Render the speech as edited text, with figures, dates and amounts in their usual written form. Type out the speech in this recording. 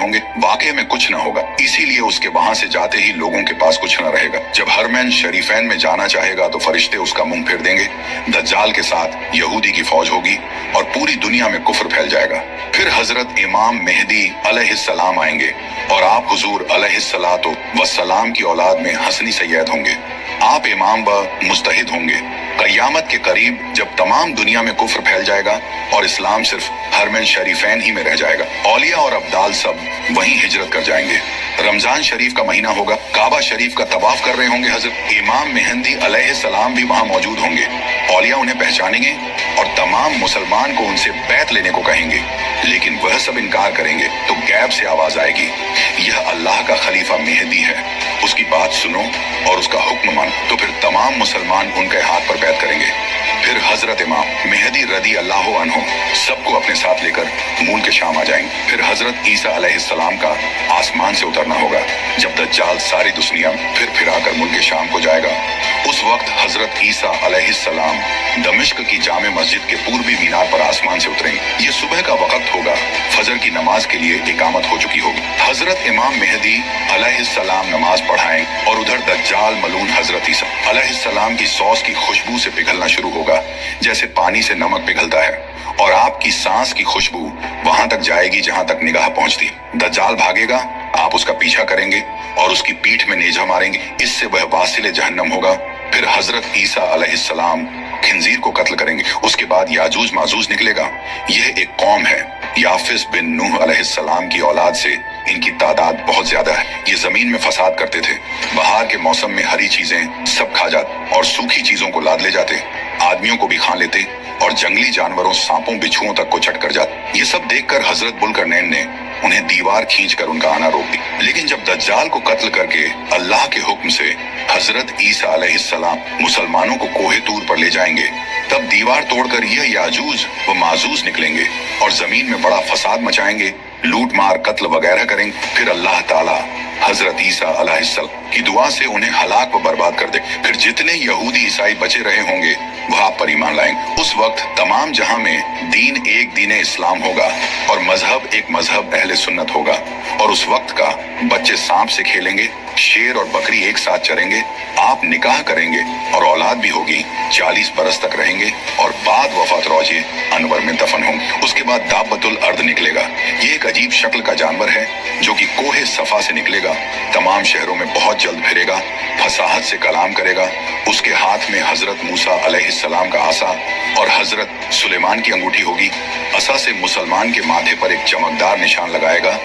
होंगे, वाकई में कुछ न होगा। इसीलिए उसके वहां से जाते ही लोगों के पास कुछ न रहेगा। जब हरमैन शरीफैन में जाना चाहेगा तो फरिश्ते उसका मुंह फेर देंगे। दज्जाल के साथ यहूदी की फौज होगी और पूरी दुनिया में कुफ्र फैल जाएगा। फिर हजरत इमाम मेहदी अलैहिस्सलाम आएंगे और आप हुजूर अलैहिस्सलातो वस्सलाम की औलाद में हसनी सैयद होंगे। आप इमाम व मुस्तहिद होंगे। कयामत के करीब जब तमाम दुनिया में कुफ्र फैल जाएगा और इस्लाम सिर्फ हरमैन शरीफैन ही में रह जाएगा, औलिया और अब्दाल सब वहीं हिजरत कर जाएंगे। रमजान शरीफ का महीना होगा, काबा शरीफ का तवाफ कर रहे होंगे हजरत इमाम मेहंदी अलैहिस्सलाम भी वहां मौजूद होंगे। औलिया उन्हें पहचानेंगे और तमाम मुसलमान को उनसे बैत लेने को कहेंगे, लेकिन वह सब इनकार करेंगे। तो गैब से आवाज आएगी, यह अल्लाह का खलीफा मेहदी है, उसकी बात सुनो और उसका हुक्म मानो। तो फिर तमाम मुसलमान उनके हाथ पर बैत करेंगे। फिर हजरत इमाम मेहदी रदी अल्लाह अन्हु सबको अपने साथ लेकर मून के शाम आ जाएंगे। फिर हजरत ईसा अलैहिस्सलाम का आसमान से उतरना होगा। जब दज्जाल सारी दुनिया फिर आकर मून के शाम को जाएगा, उस वक्त हजरत ईसा अलैहिस्सलाम दमिश्क की जामे मस्जिद के पूर्वी मीनार पर आसमान से उतरेंगे। ये सुबह का वक्त होगा, फजर की नमाज के लिए इकामत हो चुकी होगी। हजरत इमाम मेहदी अलैहिस्सलाम नमाज पढ़ाएं और उधर दज्जाल मलून हजरत ईसा अलैहिस्सलाम की सॉस की खुशबू से पिघलना शुरू होगा, जैसे पानी से नमक पिघलता है, और आपकी सांस की खुशबू वहां तक जाएगी जहां तक निगाह पहुंचती। दज्जाल भागेगा, आप उसका पीछा करेंगे और उसकी पीठ में नेजा मारेंगे, इससे वह वासिले जहन्नम होगा। फिर हजरत ईसा अलैहिस्सलाम खिंजीर को कत्ल करेंगे। उसके बाद याजूज माजूज निकलेगा। यह एक कौम है, याफिस बिन नूह अलैहिस्सलाम की औलाद से इनकी तादाद बहुत ज्यादा है। ये जमीन में फसाद करते थे, बहार के मौसम में हरी चीजें सब खा जाते और सूखी चीजों को लाद ले जाते, आदमियों को भी खा लेते और जंगली जानवरों सांपों बिच्छुओं तक को चट कर जाते। ये सब देखकर हजरत बुलकरनैन ने उन्हें दीवार खींचकर उनका आना रोक दी। लेकिन जब दज्जाल को कत्ल करके अल्लाह के हुक्म से हजरत ईसा अलैहिस्सलाम मुसलमानों को कोहे तूर पर ले जाएंगे, तब दीवार तोड़कर यह याजूज व माजूज निकलेंगे और जमीन में बड़ा फसाद मचाएंगे, लूट मार कत्ल वगैरह करेंगे। फिर अल्लाह ताला हजरत ईसा अलैहिस्सलाम की दुआ से उन्हें हलाक व बर्बाद कर दे। फिर जितने यहूदी ईसाई बचे रहे होंगे वह आप पर ईमान लाएंगे। उस वक्त तमाम जहां में दीन एक दीन इस्लाम होगा और मजहब एक मजहब अहले सुन्नत होगा। और उस वक्त का बच्चे सांप से खेलेंगे, शेर और बकरी एक साथ चरेंगे, आप निकाह करेंगे और औलाद भी होगी, 40 बरस तक रहेंगे और बाद वफात रोजे अनवर में दफन होंगे। उसके बाद दाबतुल अर्द निकलेगा। ये एक अजीब शक्ल का जानवर है जो कि कोहे सफा से निकलेगा, तमाम शहरों में बहुत जल्द फिरेगा, फसाहत से कलाम करेगा। उसके हाथ में हजरत मूसा अलैहिस्सलाम का आसा और हजरत सुलेमान की अंगूठी होगी। असा से मुसलमान के माथे पर एक चमकदार निशान लगाएगा।